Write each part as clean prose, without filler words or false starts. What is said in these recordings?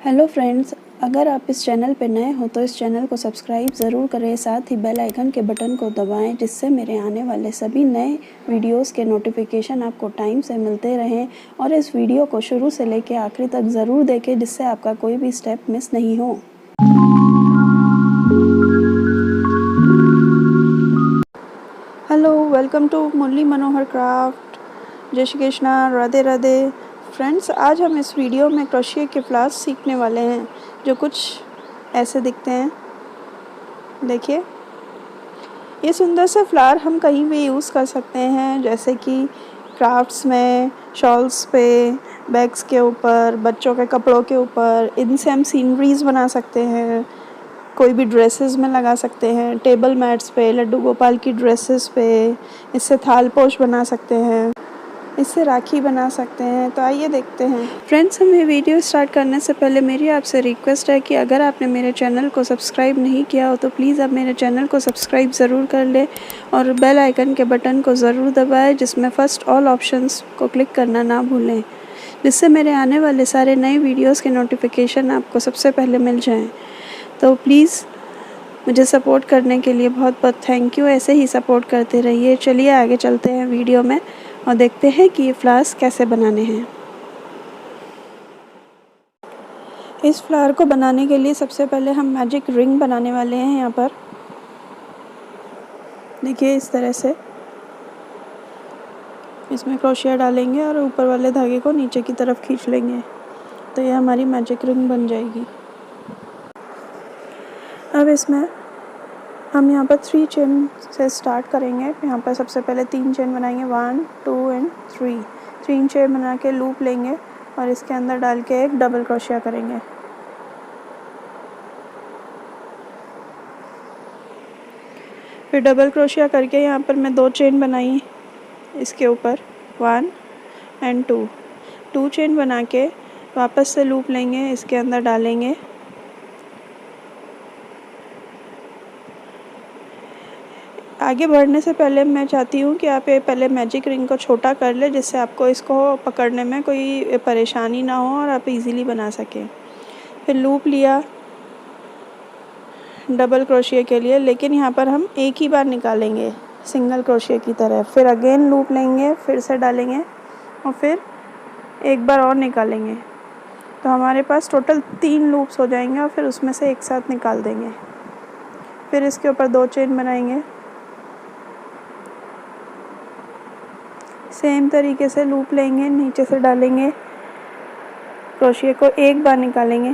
Hello friends, अगर आप इस चैनल पर नए हो तो इस चैनल को सब्सक्राइब ज़रूर करें, साथ ही बेल आइकन के बटन को दबाएं जिससे मेरे आने वाले सभी नए वीडियोस के नोटिफिकेशन आपको टाइम से मिलते रहें। और इस वीडियो को शुरू से लेकर आखिरी तक ज़रूर देखें जिससे आपका कोई भी स्टेप मिस नहीं हो। Hello, welcome to Murli Manohar craft. जय श्री कृष्णा, राधे राधे। फ्रेंड्स, आज हम इस वीडियो में क्रोशिया के फ्लावर्स सीखने वाले हैं जो कुछ ऐसे दिखते हैं। देखिए, ये सुंदर से फ्लावर हम कहीं भी यूज़ कर सकते हैं, जैसे कि क्राफ्ट्स में, शॉल्स पे, बैग्स के ऊपर, बच्चों के कपड़ों के ऊपर। इनसे हम सीनरीज बना सकते हैं, कोई भी ड्रेसेस में लगा सकते हैं, टेबल मैट्स पे, लड्डू गोपाल की ड्रेसेस पे। इससे थाल पोश बना सकते हैं, इससे राखी बना सकते हैं। तो आइए देखते हैं। फ्रेंड्स, हमें वीडियो स्टार्ट करने से पहले मेरी आपसे रिक्वेस्ट है कि अगर आपने मेरे चैनल को सब्सक्राइब नहीं किया हो तो प्लीज़ आप मेरे चैनल को सब्सक्राइब ज़रूर कर लें और बेल आइकन के बटन को ज़रूर दबाएं जिसमें फ़र्स्ट ऑल ऑप्शंस को क्लिक करना ना भूलें, जिससे मेरे आने वाले सारे नए वीडियोज़ के नोटिफिकेशन आपको सबसे पहले मिल जाएँ। तो प्लीज़ मुझे सपोर्ट करने के लिए बहुत बहुत थैंक यू। ऐसे ही सपोर्ट करते रहिए। चलिए आगे चलते हैं वीडियो में और देखते हैं कि ये फ्लावर्स कैसे बनाने हैं। इस फ्लावर को बनाने के लिए सबसे पहले हम मैजिक रिंग बनाने वाले हैं। यहाँ पर देखिए, इस तरह से इसमें क्रोशिया डालेंगे और ऊपर वाले धागे को नीचे की तरफ खींच लेंगे तो ये हमारी मैजिक रिंग बन जाएगी। अब इसमें हम यहाँ पर 3 चेन से स्टार्ट करेंगे। यहाँ पर सबसे पहले 3 चेन बनाएंगे, 1 2 एंड 3। 3 चेन बना के लूप लेंगे और इसके अंदर डाल के एक डबल क्रोशिया करेंगे। फिर डबल क्रोशिया करके यहाँ पर मैं 2 चेन बनाई इसके ऊपर, 1 एंड 2। 2 चेन बना के वापस से लूप लेंगे, इसके अंदर डालेंगे। आगे बढ़ने से पहले मैं चाहती हूँ कि आप ये पहले मैजिक रिंग को छोटा कर ले जिससे आपको इसको पकड़ने में कोई परेशानी ना हो और आप इजीली बना सकें। फिर लूप लिया डबल क्रोशिया के लिए, लेकिन यहाँ पर हम एक ही बार निकालेंगे सिंगल क्रोशिया की तरह। फिर अगेन लूप लेंगे, फिर से डालेंगे और फिर एक बार और निकालेंगे। तो हमारे पास टोटल 3 लूप्स हो जाएंगे और फिर उसमें से एक साथ निकाल देंगे। फिर इसके ऊपर 2 चेन बनाएंगे, सेम तरीके से लूप लेंगे, नीचे से डालेंगे, क्रोशिया को एक बार निकालेंगे।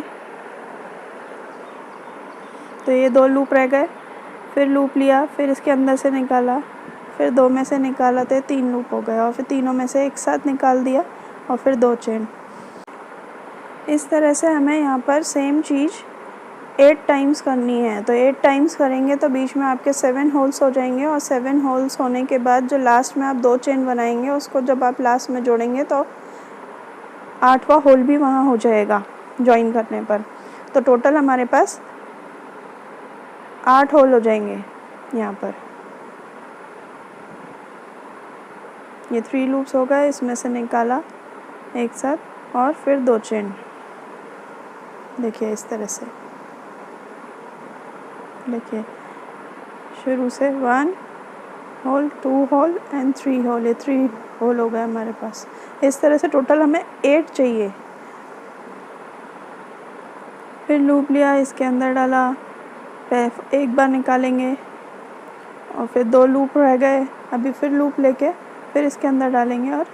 तो ये 2 लूप रह गए। फिर लूप लिया, फिर इसके अंदर से निकाला, फिर 2 में से निकाला तो 3 लूप हो गए और फिर तीनों में से एक साथ निकाल दिया और फिर 2 चेन। इस तरह से हमें यहाँ पर सेम चीज़ 8 टाइम्स करनी है। तो 8 टाइम्स करेंगे तो बीच में आपके 7 होल्स हो जाएंगे और 7 होल्स होने के बाद जो लास्ट में आप 2 चेन बनाएंगे उसको जब आप लास्ट में जोड़ेंगे तो 8वां होल भी वहाँ हो जाएगा जॉइन करने पर। तो टोटल हमारे पास 8 होल हो जाएंगे यहाँ पर। ये 3 लूप्स हो गए, इसमें से निकाला एक साथ और फिर 2 चेन। देखिए इस तरह से, देखिए शुरू से 1 होल, 2 होल एंड 3 होल। ये 3 होल हो गए हमारे पास। इस तरह से टोटल हमें 8 चाहिए। फिर लूप लिया, इसके अंदर डाला, एक बार निकालेंगे और फिर 2 लूप रह गए। अभी फिर लूप लेके फिर इसके अंदर डालेंगे और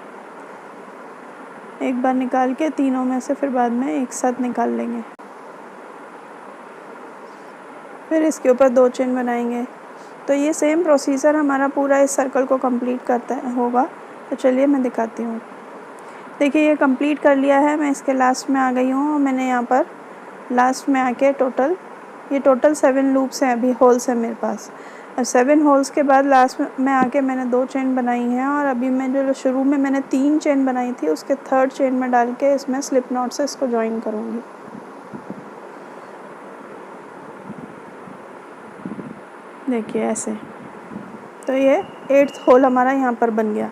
एक बार निकाल के तीनों में से फिर बाद में एक साथ निकाल लेंगे। फिर इसके ऊपर 2 चेन बनाएंगे। तो ये सेम प्रोसीजर हमारा पूरा इस सर्कल को कंप्लीट करता होगा। तो चलिए मैं दिखाती हूँ। देखिए, ये कंप्लीट कर लिया है। मैं इसके लास्ट में आ गई हूँ और मैंने यहाँ पर लास्ट में आके टोटल 7 लूप्स हैं, अभी होल्स हैं मेरे पास। और 7 होल्स के बाद लास्ट में आके मैंने 2 चेन बनाई हैं और अभी मैं जो शुरू में मैंने 3 चेन बनाई थी उसके 3rd चेन में डाल के इसमें स्लिप नॉट से इसको ज्वाइन करूँगी। देखिए ऐसे। तो ये 8th होल हमारा यहाँ पर बन गया।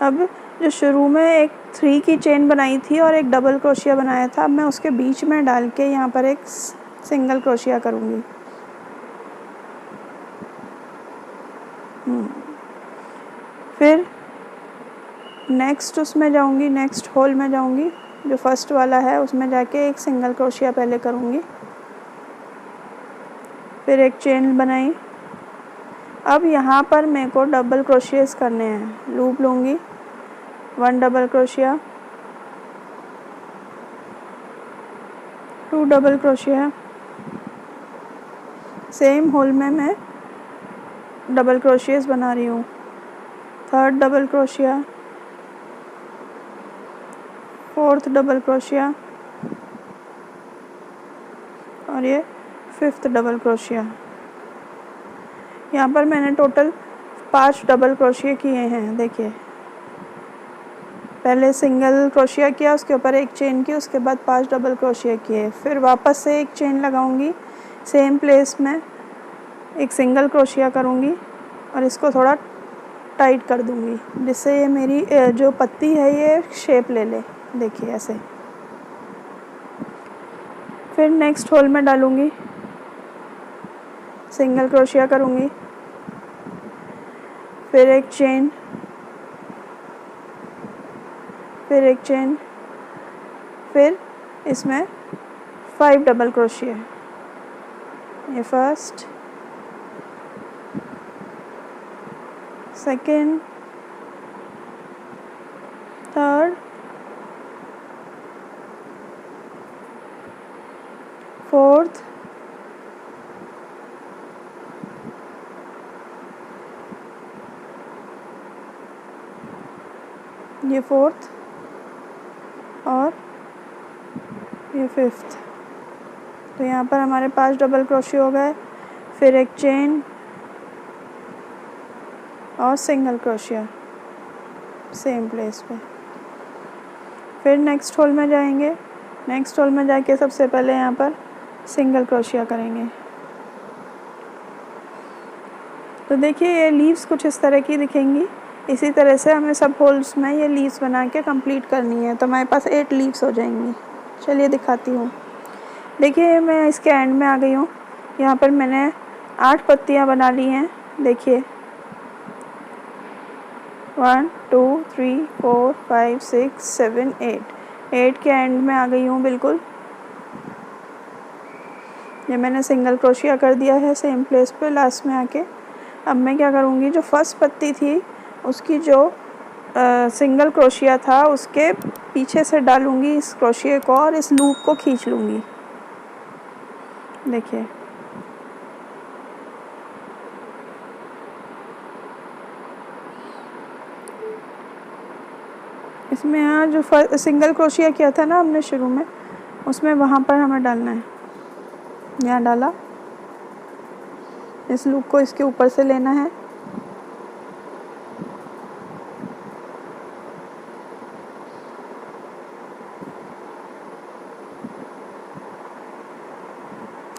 अब जो शुरू में एक 3 की चेन बनाई थी और एक डबल क्रोशिया बनाया था, अब मैं उसके बीच में डाल के यहाँ पर एक सिंगल क्रोशिया करूँगी। फिर नेक्स्ट उसमें जाऊँगी, नेक्स्ट होल में जाऊँगी, जो फर्स्ट वाला है उसमें जाके एक सिंगल क्रोशिया पहले करूँगी, फिर एक चेन बनाई। अब यहाँ पर मेरे को डबल क्रोशियास करने हैं। लूप लूँगी, 1 डबल क्रोशिया, 2 डबल क्रोशिया, सेम होल में मैं डबल क्रोशियास बना रही हूँ, 3rd double crochet, 4th double crochet और ये 5th डबल क्रोशिया। यहाँ पर मैंने टोटल 5 डबल क्रोशिया किए हैं। देखिए, पहले सिंगल क्रोशिया किया, उसके ऊपर एक चेन की, उसके बाद 5 डबल क्रोशिया किए, फिर वापस से एक चेन लगाऊंगी, सेम प्लेस में एक सिंगल क्रोशिया करूंगी और इसको थोड़ा टाइट कर दूंगी, जिससे ये मेरी जो पत्ती है ये शेप ले ले। देखिए ऐसे। फिर नेक्स्ट होल में डालूंगी, सिंगल क्रोशिया करूंगी, फिर एक चेन, फिर एक चेन, फिर इसमें 5 डबल क्रोशिया। ये फर्स्ट, सेकेंड, थर्ड, फोर्थ, ये फोर्थ और ये 5th। तो यहाँ पर हमारे 5 डबल क्रोशिया हो गए, फिर एक चेन और सिंगल क्रोशिया सेम प्लेस पे। फिर नेक्स्ट होल में जाएंगे, नेक्स्ट होल में जाके सबसे पहले यहाँ पर सिंगल क्रोशिया करेंगे। तो देखिए ये लीव्स कुछ इस तरह की दिखेंगी। इसी तरह से हमें सब होल्स में ये लीव्स बना के कंप्लीट करनी है, तो हमारे पास 8 लीव्स हो जाएंगी। चलिए दिखाती हूँ। देखिए मैं इसके एंड में आ गई हूँ। यहाँ पर मैंने 8 पत्तियाँ बना ली हैं। देखिए 1 2 3 4 5 6 7 8 के एंड में आ गई हूँ बिल्कुल। ये मैंने सिंगल क्रोशिया कर दिया है सेम प्लेस पे लास्ट में आके। अब मैं क्या करूँगी, जो फर्स्ट पत्ती थी उसकी जो सिंगल क्रोशिया था उसके पीछे से डालूँगी इस क्रोशिया को और इस लूप को खींच लूँगी। देखिए इसमें यहाँ जो सिंगल क्रोशिया किया था ना हमने शुरू में, उसमें वहाँ पर हमें डालना है। यहाँ डाला, इस लूप को इसके ऊपर से लेना है,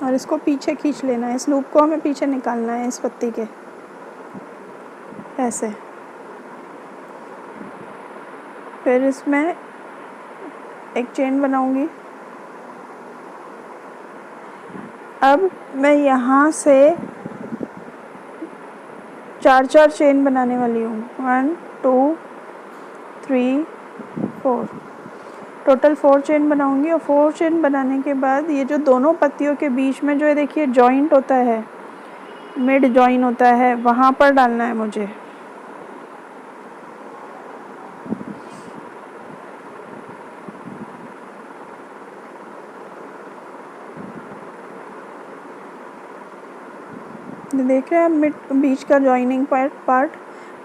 और इसको पीछे खींच लेना है। इस लूप को हमें पीछे निकालना है इस पत्ती के, ऐसे। फिर इसमें एक चेन बनाऊंगी। अब मैं यहाँ से 4 चेन बनाने वाली हूँ। 1 2 3 4, टोटल 4 चेन बनाऊंगी। और 4 चेन बनाने के बाद ये जो दोनों पत्तियों के बीच में जो है देखिए जॉइंट होता है, मिड जॉइन होता है, वहाँ पर डालना है मुझे। देख रहे हैं मिड बीच का जॉइनिंग पार्ट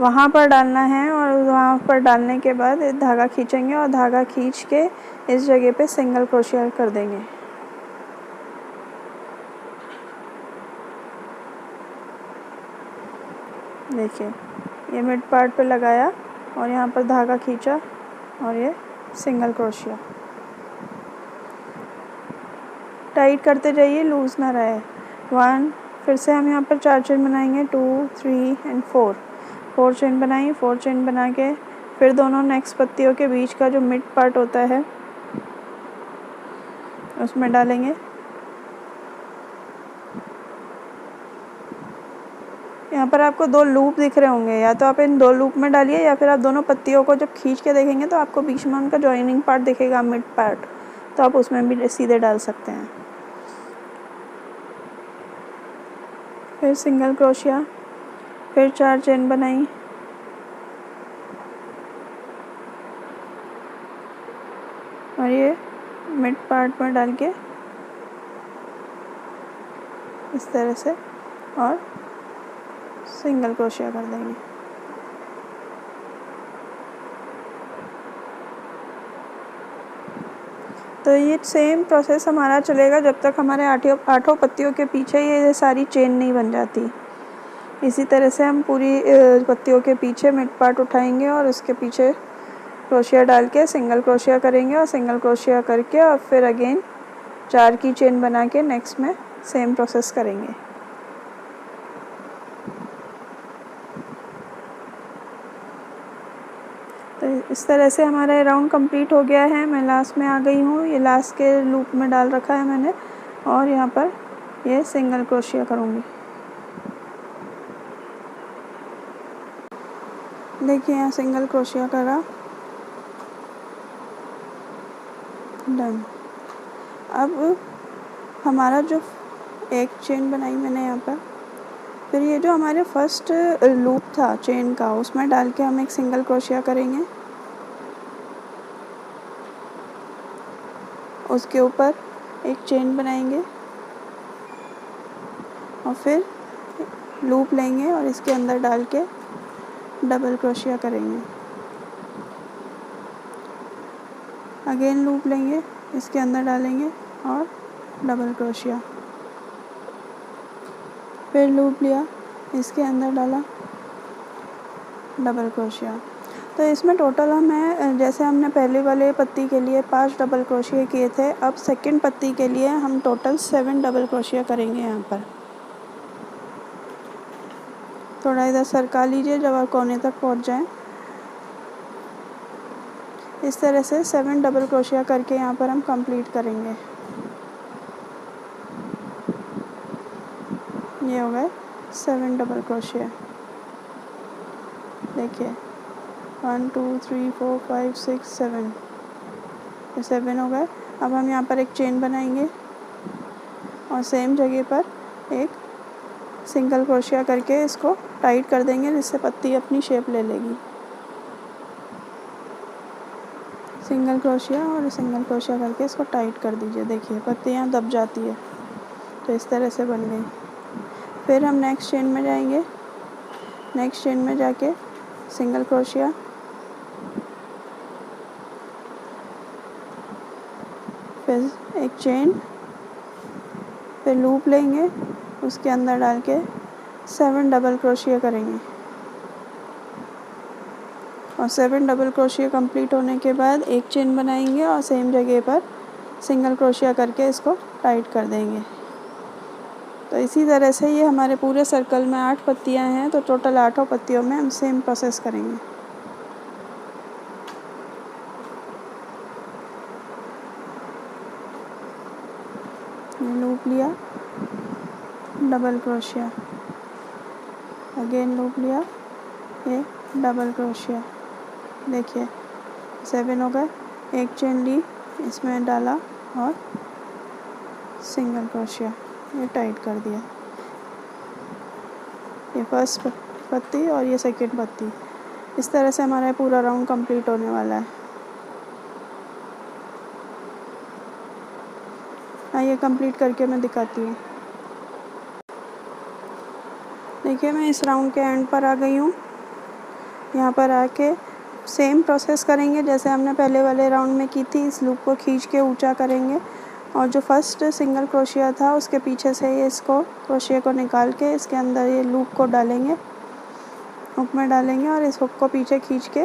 वहाँ पर डालना है, और वहाँ पर डालने के बाद धागा खींचेंगे और धागा खींच के इस जगह पे सिंगल क्रोशिया कर देंगे। देखिए ये मिड पार्ट पे लगाया और यहाँ पर धागा खींचा और ये सिंगल क्रोशिया। टाइट करते जाइए, लूज ना रहे। 1, फिर से हम यहाँ पर 4 चेन बनाएंगे। 2 3 एंड 4 चेन बनाई। 4 चेन बना के फिर दोनों नेक्स्ट पत्तियों के बीच का जो मिड पार्ट होता है उसमें डालेंगे। यहाँ पर आपको 2 लूप दिख रहे होंगे, या तो आप इन 2 लूप में डालिए या फिर आप दोनों पत्तियों को जब खींच के देखेंगे तो आपको बीच में उनका जॉइनिंग पार्ट दिखेगा, मिड पार्ट, तो आप उसमें भी सीधे डाल सकते हैं। फिर सिंगल क्रोशिया, फिर 4 चेन बनाई, और ये मिड पार्ट में डाल के इस तरह से और सिंगल क्रोशिया कर देंगे। तो ये सेम प्रोसेस हमारा चलेगा जब तक हमारे आठों पत्तियों के पीछे ये सारी चेन नहीं बन जाती। इसी तरह से हम पूरी पत्तियों के पीछे मिड पार्ट उठाएंगे और उसके पीछे क्रोशिया डाल के सिंगल क्रोशिया करेंगे, और सिंगल क्रोशिया करके और फिर अगेन 4 की चेन बना के नेक्स्ट में सेम प्रोसेस करेंगे। तो इस तरह से हमारा राउंड कंप्लीट हो गया है। मैं लास्ट में आ गई हूँ, ये लास्ट के लूप में डाल रखा है मैंने, और यहाँ पर ये सिंगल क्रोशिया करूँगी। देखिए यहाँ सिंगल क्रोशिया करा, डन। अब हमारा जो एक चेन बनाई मैंने यहाँ पर, फिर ये जो हमारे फर्स्ट लूप था चेन का उसमें डाल के हम एक सिंगल क्रोशिया करेंगे। उसके ऊपर एक चेन बनाएंगे और फिर लूप लेंगे और इसके अंदर डाल के डबल क्रोशिया करेंगे। अगेन लूप लेंगे, इसके अंदर डालेंगे और डबल क्रोशिया, फिर लूप लिया, इसके अंदर डाला, डबल क्रोशिया। तो इसमें टोटल हमें, जैसे हमने पहले वाले पत्ती के लिए 5 डबल क्रोशिया किए थे, अब सेकंड पत्ती के लिए हम टोटल 7 डबल क्रोशिया करेंगे। यहाँ पर थोड़ा इधर सरका लीजिए जब आप कोने तक पहुँच जाएं। इस तरह से 7 डबल क्रोशिया करके यहाँ पर हम कंप्लीट करेंगे। ये हो गए 7 डबल क्रोशिया। देखिए 1 2 3 4 5 6 7, ये 7 हो गए। अब हम यहाँ पर एक चेन बनाएंगे और सेम जगह पर एक सिंगल क्रोशिया करके इसको टाइट कर देंगे, जिससे पत्ती अपनी शेप ले लेगी। सिंगल क्रोशिया और सिंगल क्रोशिया करके इसको टाइट कर दीजिए। देखिए पत्ती यहाँ दब जाती है, तो इस तरह से बन गई। फिर हम नेक्स्ट चेन में जाएंगे, नेक्स्ट चेन में जाके सिंगल क्रोशिया, फिर एक चेन, फिर लूप लेंगे, उसके अंदर डाल के 7 डबल क्रोशिया करेंगे। और 7 डबल क्रोशिया कंप्लीट होने के बाद एक चेन बनाएंगे और सेम जगह पर सिंगल क्रोशिया करके इसको टाइट कर देंगे। तो इसी तरह से ये हमारे पूरे सर्कल में 8 पत्तियां हैं, तो टोटल 8 पत्तियों में हम सेम प्रोसेस करेंगे। ये लूप लिया, डबल क्रोशिया, अगेन लूप लिया, ये डबल क्रोशिया। देखिए 7 हो गए। एक चेन ली, इसमें डाला और सिंगल क्रोशिया, ये टाइट कर दिया। ये फर्स्ट पत्ती और ये सेकंड पत्ती। इस तरह से हमारा पूरा राउंड कंप्लीट होने वाला है। आइए कंप्लीट करके मैं दिखाती हूँ। देखिए मैं इस राउंड के एंड पर आ गई हूँ। यहाँ पर आके सेम प्रोसेस करेंगे जैसे हमने पहले वाले राउंड में की थी। इस लूप को खींच के ऊंचा करेंगे और जो फर्स्ट सिंगल क्रोशिया था उसके पीछे से ये इसको क्रोशिया को निकाल के इसके अंदर ये लूप को डालेंगे, हुक में डालेंगे और इस हुक को पीछे खींच के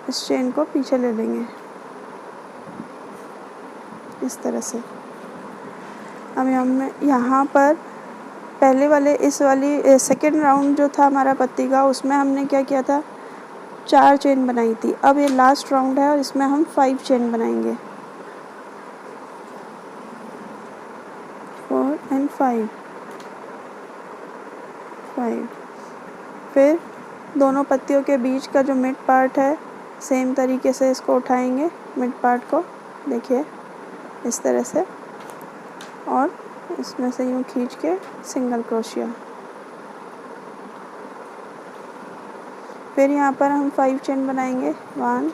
इस चेन को पीछे ले लेंगे इस तरह से। अब हमने यहाँ पर पहले वाले इस वाली सेकेंड राउंड जो था हमारा पत्ती का, उसमें हमने क्या किया था, 4 चेन बनाई थी। अब ये लास्ट राउंड है और इसमें हम 5 चेन बनाएंगे, 4 and 5। फिर दोनों पत्तियों के बीच का जो मिड पार्ट है सेम तरीके से इसको उठाएंगे, मिड पार्ट को देखिए इस तरह से, और इसमें से यूँ खींच के सिंगल क्रोशिया। फिर यहाँ पर हम 5 चेन बनाएंगे, 1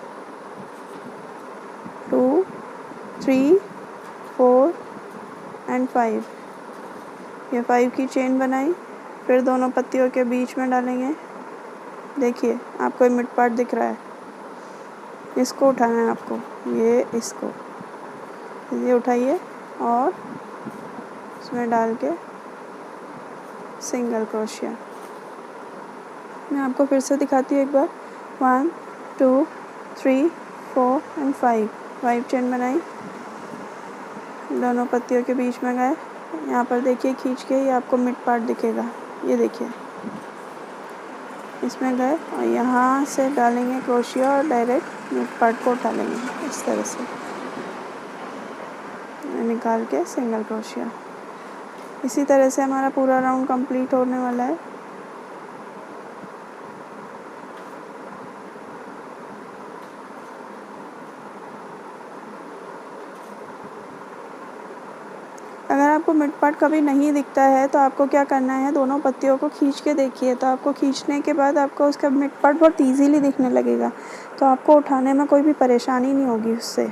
2 3 4 and 5। ये 5 की चेन बनाई, फिर दोनों पत्तियों के बीच में डालेंगे। देखिए आपको मिड पार्ट दिख रहा है, इसको उठाना है आपको, ये इसको ये उठाइए और इसमें डाल के सिंगल क्रोशिया। मैं आपको फिर से दिखाती हूँ एक बार, 1 2 3 4 and 5 चेन बनाई, दोनों पत्तियों के बीच में गए। यहाँ पर देखिए खींच के ये आपको मिड पार्ट दिखेगा, ये देखिए इसमें गए और यहाँ से डालेंगे क्रोशिया और डायरेक्ट मिड पार्ट को उठा लेंगे इस तरह से, निकाल के सिंगल क्रोशिया। इसी तरह से हमारा पूरा राउंड कंप्लीट होने वाला है। अगर आपको मिड पार्ट कभी नहीं दिखता है तो आपको क्या करना है, दोनों पत्तियों को खींच के देखिए, तो आपको खींचने के बाद आपको उसका मिड पार्ट बहुत ईजीली दिखने लगेगा, तो आपको उठाने में कोई भी परेशानी नहीं होगी उससे।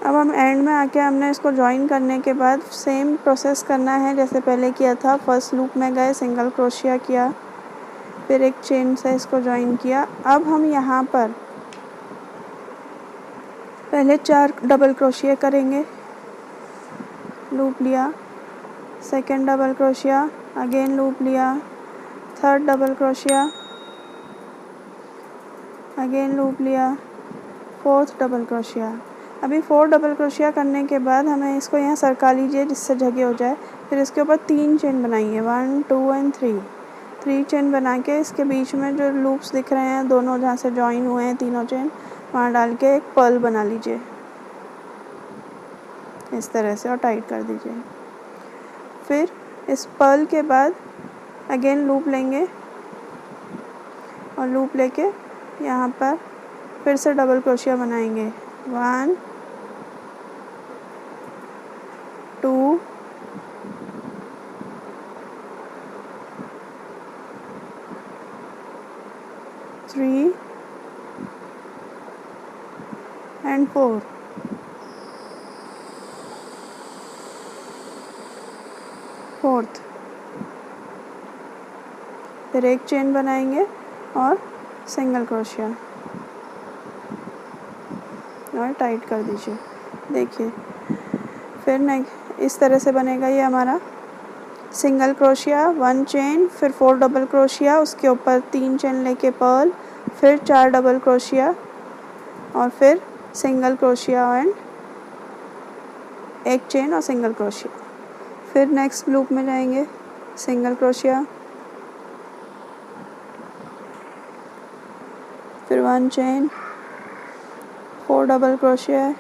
अब हम एंड में आके हमने इसको जॉइन करने के बाद सेम प्रोसेस करना है जैसे पहले किया था। फर्स्ट लूप में गए, सिंगल क्रोशिया किया, फिर एक चेन से इसको जॉइन किया। अब हम यहाँ पर पहले 4 डबल क्रोशिया करेंगे, लूप लिया, सेकेंड डबल क्रोशिया, अगेन लूप लिया, थर्ड डबल क्रोशिया, अगेन लूप लिया, फोर्थ डबल क्रोशिया। अभी 4 डबल क्रोशिया करने के बाद हमें इसको यहाँ सरका लीजिए जिससे जगह हो जाए। फिर इसके ऊपर 3 चेन बनाइए, 1 2 and 3 चेन बना के इसके बीच में जो लूप्स दिख रहे हैं दोनों जहाँ से जॉइन हुए हैं तीनों चेन, वहाँ डाल के एक पर्ल बना लीजिए इस तरह से और टाइट कर दीजिए। फिर इस पर्ल के बाद अगेन लूप लेंगे और लूप लेके यहाँ पर फिर से डबल क्रोशिया बनाएंगे, 1 2 3 and 4। फोर्थ, फिर एक चेन बनाएंगे और सिंगल क्रोशिया और टाइट कर दीजिए। देखिए फिर नेक्स्ट इस तरह से बनेगा ये हमारा सिंगल क्रोशिया, 1 चेन, फिर 4 डबल क्रोशिया, उसके ऊपर 3 चेन लेके पर्ल, फिर 4 डबल क्रोशिया और फिर सिंगल क्रोशिया एंड एक चेन और सिंगल क्रोशिया। फिर नेक्स्ट लूप में जाएंगे, सिंगल क्रोशिया, फिर 1 चेन, 4 डबल क्रोशिया,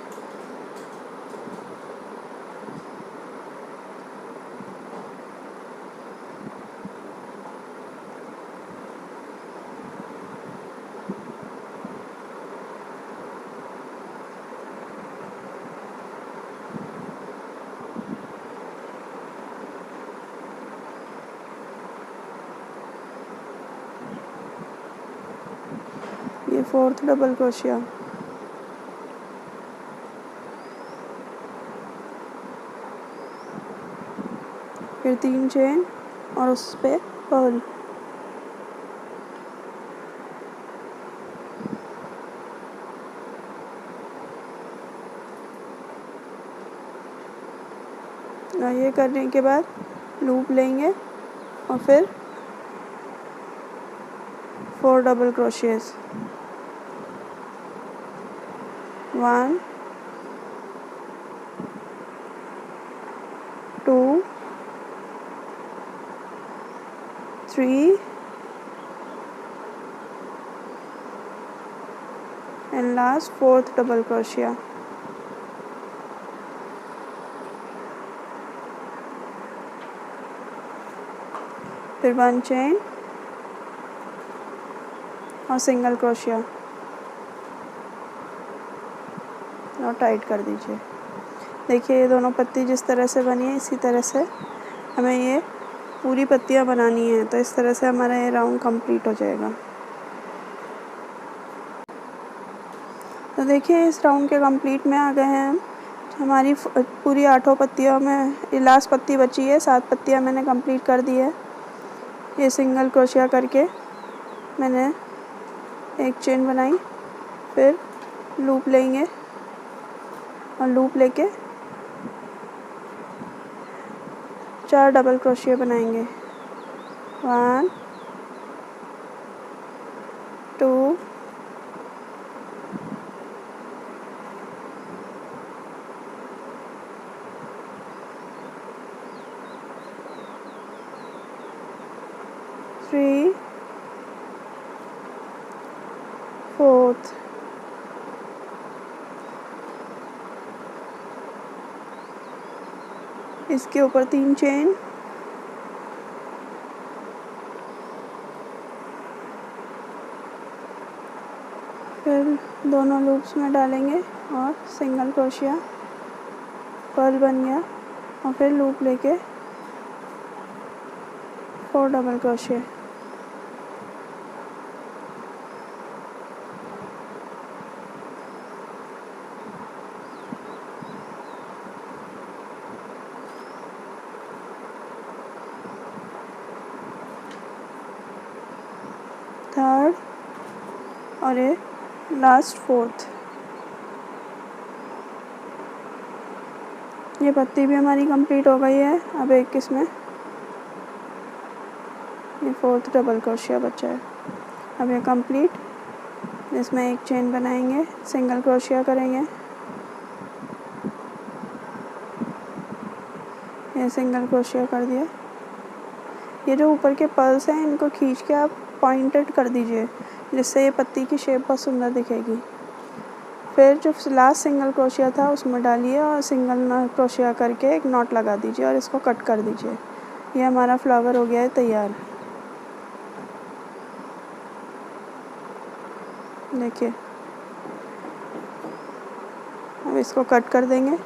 ये 4th डबल क्रोशिया, फिर 3 चेन और उस पे पर्ल, और ये करने के बाद लूप लेंगे और फिर 4 double crochets, 1 2 3 and last 4th double crochet. फिर 1 चेन और सिंगल क्रोशिया और टाइट कर दीजिए। देखिए ये दोनों पत्ती जिस तरह से बनी है इसी तरह से हमें ये पूरी पत्तियां बनानी है। तो इस तरह से हमारा ये राउंड कंप्लीट हो जाएगा। तो देखिए इस राउंड के कंप्लीट में आ गए हैं हम। हमारी पूरी 8 पत्तियों में ये लास्ट पत्ती बची है, 7 पत्तियां मैंने कंप्लीट कर दी है। ये सिंगल क्रोशिया करके मैंने एक चेन बनाई, फिर लूप लेंगे और लूप लेके 4 डबल क्रोशिया बनाएंगे। 1 2 3 4th इसके ऊपर 3 चेन, फिर दोनों लूप्स में डालेंगे और सिंगल क्रोशिया, पर्ल बन गया और फिर लूप लेके 4 डबल क्रोशिया। थर्ड और ये लास्ट 4th। ये पत्ती भी हमारी कंप्लीट हो गई है। अब एक इसमें ये 4th डबल क्रोशिया बचा है। अब ये कंप्लीट, इसमें एक चेन बनाएंगे, सिंगल क्रोशिया करेंगे, ये सिंगल क्रोशिया कर दिया। ये जो ऊपर के पर्ल्स हैं इनको खींच के आप पॉइंटेड कर दीजिए, जिससे ये पत्ती की शेप बहुत सुंदर दिखेगी। फिर जो लास्ट सिंगल क्रोशिया था उसमें डालिए और सिंगल क्रोशिया करके एक नॉट लगा दीजिए और इसको कट कर दीजिए। ये हमारा फ्लावर हो गया है तैयार। देखिए अब इसको कट कर देंगे।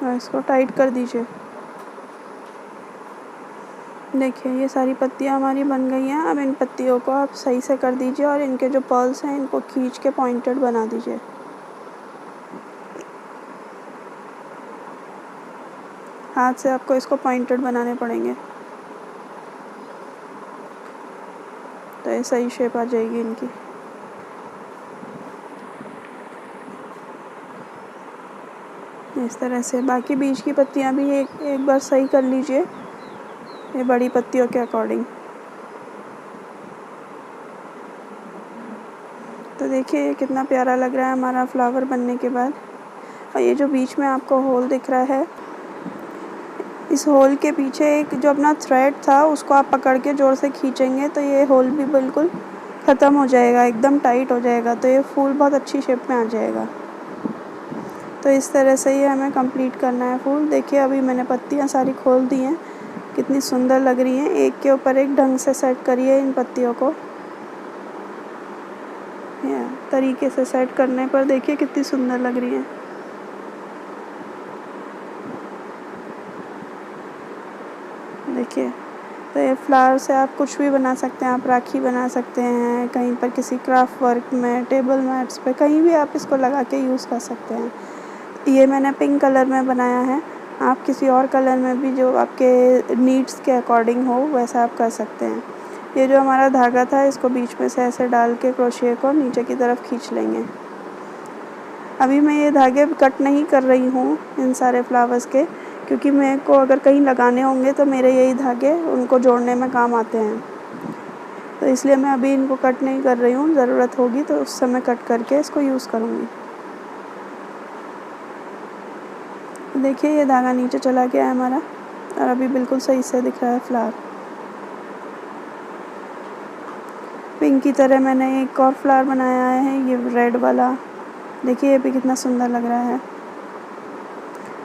और इसको टाइट कर दीजिए। देखिए ये सारी पत्तियां हमारी बन गई हैं। अब इन पत्तियों को आप सही से कर दीजिए और इनके जो पर्ल्स हैं इनको खींच के पॉइंटेड बना दीजिए। हाथ से आपको इसको पॉइंटेड बनाने पड़ेंगे, तो ये सही शेप आ जाएगी इनकी। इस तरह से बाकी बीच की पत्तियां भी एक बार सही कर लीजिए, ये बड़ी पत्तियों के अकॉर्डिंग। तो देखिए ये कितना प्यारा लग रहा है हमारा फ्लावर बनने के बाद। और ये जो बीच में आपको होल दिख रहा है, इस होल के पीछे एक जो अपना थ्रेड था उसको आप पकड़ के ज़ोर से खींचेंगे तो ये होल भी बिल्कुल ख़त्म हो जाएगा, एकदम टाइट हो जाएगा। तो ये फूल बहुत अच्छी शेप में आ जाएगा। तो इस तरह से ये हमें कंप्लीट करना है फूल। देखिए अभी मैंने पत्तियाँ सारी खोल दी हैं, कितनी सुंदर लग रही हैं। एक के ऊपर एक ढंग से सेट करिए इन पत्तियों को, तरीके से सेट करने पर देखिए कितनी सुंदर लग रही हैं। देखिए तो ये फ्लावर से आप कुछ भी बना सकते हैं। आप राखी बना सकते हैं, कहीं पर किसी क्राफ्ट वर्क में, टेबल मैट्स पे, कहीं भी आप इसको लगा के यूज़ कर सकते हैं। ये मैंने पिंक कलर में बनाया है, आप किसी और कलर में भी जो आपके नीड्स के अकॉर्डिंग हो वैसा आप कर सकते हैं। ये जो हमारा धागा था इसको बीच में से ऐसे डाल के क्रोशिया को नीचे की तरफ खींच लेंगे। अभी मैं ये धागे कट नहीं कर रही हूँ इन सारे फ्लावर्स के, क्योंकि मेरे को अगर कहीं लगाने होंगे तो मेरे यही धागे उनको जोड़ने में काम आते हैं। तो इसलिए मैं अभी इनको कट नहीं कर रही हूँ, ज़रूरत होगी तो उस समय कट करके इसको यूज़ करूँगी। देखिए ये धागा नीचे चला गया है हमारा। और अभी बिल्कुल सही से दिख रहा है फ्लावर। पिंक की तरह मैंने एक और फ्लावर बनाया है, ये रेड वाला। देखिए ये भी कितना सुंदर लग रहा है।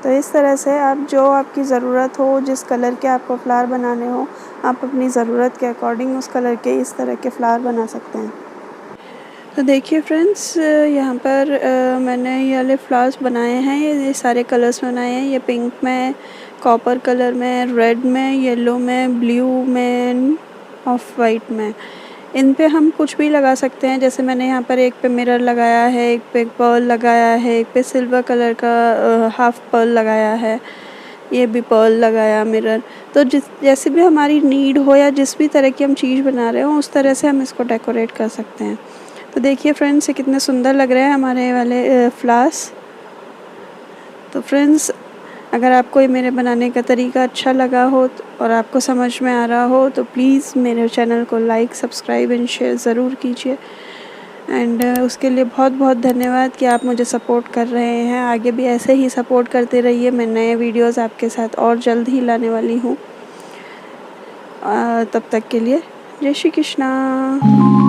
तो इस तरह से आप जो आपकी ज़रूरत हो, जिस कलर के आपको फ्लावर बनाने हो, आप अपनी ज़रूरत के अकॉर्डिंग उस कलर के इस तरह के फ्लावर बना सकते हैं। तो देखिए फ्रेंड्स, यहाँ पर मैंने ये वाले फ्लावर्स बनाए हैं, ये सारे कलर्स बनाए हैं। ये पिंक में, कॉपर कलर में, रेड में, येलो में, ब्लू में, ऑफ वाइट में। इन पे हम कुछ भी लगा सकते हैं। जैसे मैंने यहाँ पर एक पे मिरर लगाया है, एक पे पर्ल लगाया है, एक पे सिल्वर कलर का हाफ पर्ल लगाया है, ये भी पर्ल लगाया मिरर। तो जैसे भी हमारी नीड हो या जिस भी तरह की हम चीज़ बना रहे हो, उस तरह से हम इसको डेकोरेट कर सकते हैं। तो देखिए फ्रेंड्स, ये कितने सुंदर लग रहे हैं हमारे वाले फ्लावर्स। तो फ्रेंड्स, अगर आपको ये मेरे बनाने का तरीका अच्छा लगा हो और आपको समझ में आ रहा हो, तो प्लीज़ मेरे चैनल को लाइक, सब्सक्राइब एंड शेयर ज़रूर कीजिए। एंड उसके लिए बहुत बहुत धन्यवाद कि आप मुझे सपोर्ट कर रहे हैं। आगे भी ऐसे ही सपोर्ट करते रहिए। मैं नए वीडियोज़ आपके साथ और जल्द ही लाने वाली हूँ। तब तक के लिए जय श्री कृष्णा।